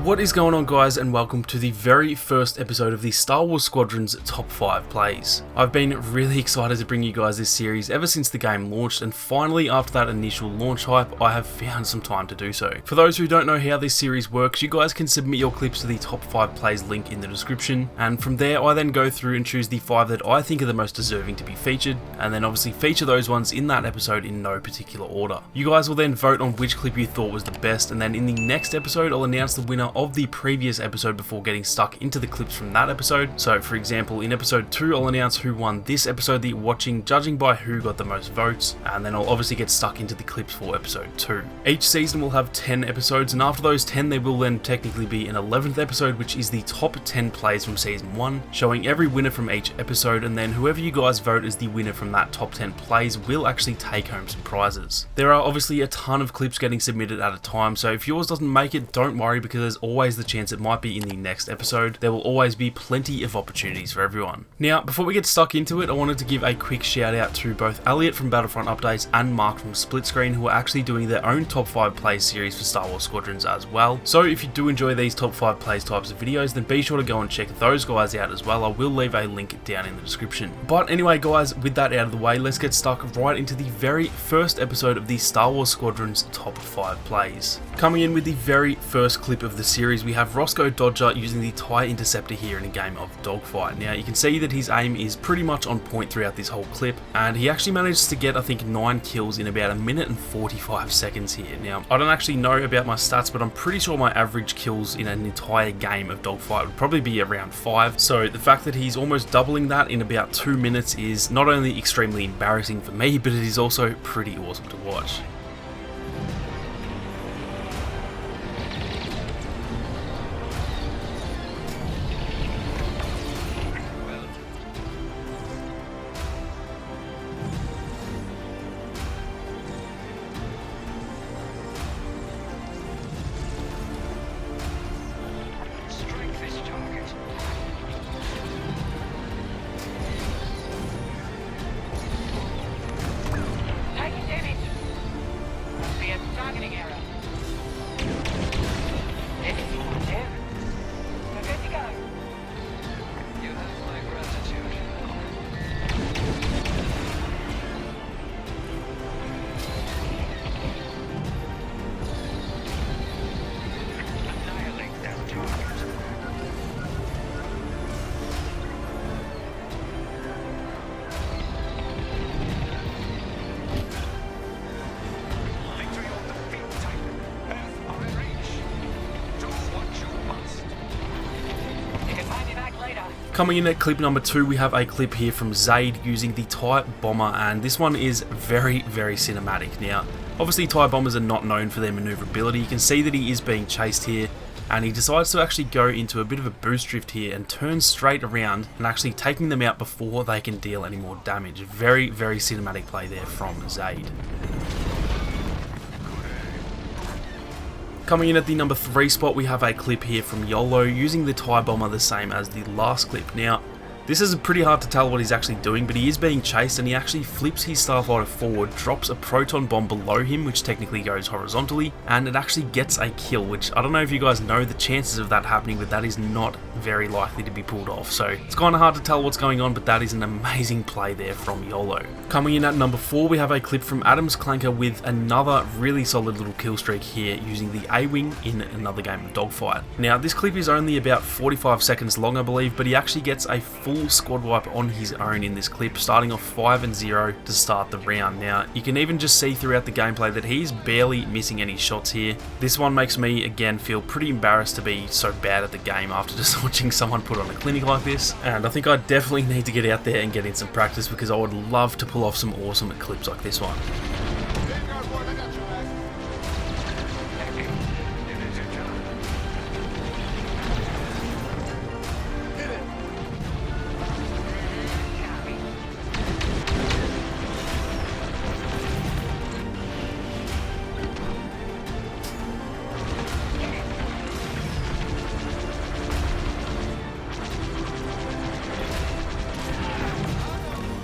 What is going on, guys, and welcome to the very first episode of the Star Wars Squadrons Top 5 Plays. I've been really excited to bring you guys this series ever since the game launched, and finally after that initial launch hype I have found some time to do so. For those who don't know how this series works, you guys can submit your clips to the Top 5 Plays link in the description, and from there I then go through and choose the 5 that I think are the most deserving to be featured, and then obviously feature those ones in that episode in no particular order. You guys will then vote on which clip you thought was the best, and then in the next episode I'll announce the winner of the previous episode before getting stuck into the clips from that episode. So for example, in episode 2 I'll announce who won this episode that you're watching, judging by who got the most votes, and then I'll obviously get stuck into the clips for episode 2. Each season will have 10 episodes, and after those 10 there will then technically be an 11th episode, which is the top 10 plays from season 1, showing every winner from each episode, and then whoever you guys vote as the winner from that top 10 plays will actually take home some prizes. There are obviously a ton of clips getting submitted at a time, so if yours doesn't make it, don't worry, because there's always the chance it might be in the next episode. There will always be plenty of opportunities for everyone. Now, before we get stuck into it, I wanted to give a quick shout out to both Elliot from Battlefront Updates and Mark from Split Screen, who are actually doing their own top 5 plays series for Star Wars Squadrons as well. So if you do enjoy these top 5 plays types of videos, then be sure to go and check those guys out as well. I will leave a link down in the description. But anyway, guys, with that out of the way, let's get stuck right into the very first episode of the Star Wars Squadrons top 5 plays. Coming in with the very first clip of the series, we have Roscoe Dodger using the TIE Interceptor here in a game of Dogfight. Now you can see that his aim is pretty much on point throughout this whole clip, and he actually managed to get I think 9 kills in about 1 minute and 45 seconds here. Now I don't actually know about my stats, but I'm pretty sure my average kills in an entire game of Dogfight would probably be around 5, so the fact that he's almost doubling that in about 2 minutes is not only extremely embarrassing for me, but it is also pretty awesome to watch. Coming in at clip number 2, we have a clip here from Zaid using the TIE Bomber, and this one is very cinematic. Now, obviously TIE Bombers are not known for their maneuverability. You can see that he is being chased here, and he decides to actually go into a bit of a boost drift here and turn straight around and actually taking them out before they can deal any more damage. Very cinematic play there from Zaid. Coming in at the number 3 spot, we have a clip here from YOLO using the TIE Bomber the same as the last clip. Now, this is pretty hard to tell what he's actually doing, but he is being chased and he actually flips his starfighter forward, drops a proton bomb below him, which technically goes horizontally, and it actually gets a kill, which I don't know if you guys know the chances of that happening, but that is not very likely to be pulled off. So it's kind of hard to tell what's going on, but that is an amazing play there from YOLO. Coming in at number 4, we have a clip from Adams Clanker with another really solid little kill streak here using the A-Wing in another game of Dogfight. Now this clip is only about 45 seconds long, I believe, but he actually gets a full squad wipe on his own in this clip, starting off 5-0 to start the round. Now you can even just see throughout the gameplay that he's barely missing any shots here. This one makes me again feel pretty embarrassed to be so bad at the game after just watching someone put on a clinic like this, and I think I definitely need to get out there and get in some practice, because I would love to pull off some awesome clips like this one.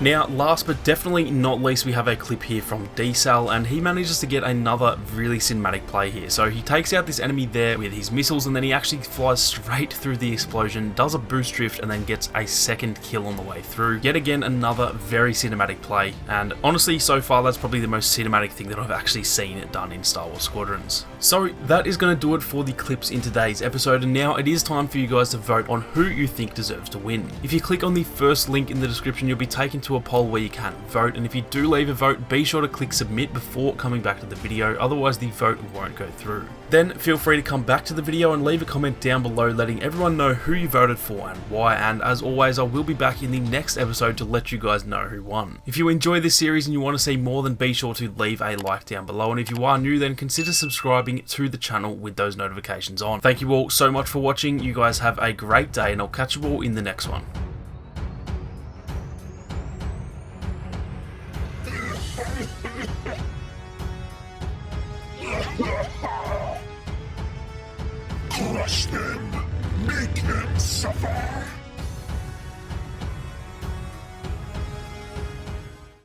Now, last but definitely not least, we have a clip here from D-Sal, and he manages to get another really cinematic play here. So he takes out this enemy there with his missiles, and then he actually flies straight through the explosion, does a boost drift, and then gets a second kill on the way through. Yet again, another very cinematic play, and honestly, so far, that's probably the most cinematic thing that I've actually seen it done in Star Wars Squadrons. So that is going to do it for the clips in today's episode, and now it is time for you guys to vote on who you think deserves to win. If you click on the first link in the description, you'll be taken to a poll where you can vote, and if you do leave a vote, be sure to click submit before coming back to the video, otherwise the vote won't go through. Then feel free to come back to the video and leave a comment down below letting everyone know who you voted for and why, and as always, I will be back in the next episode to let you guys know who won. If you enjoy this series and you want to see more, then be sure to leave a like down below, and if you are new, then consider subscribing to the channel with those notifications on. Thank you all so much for watching, you guys have a great day, and I'll catch you all in the next one. Crush them! Make them suffer!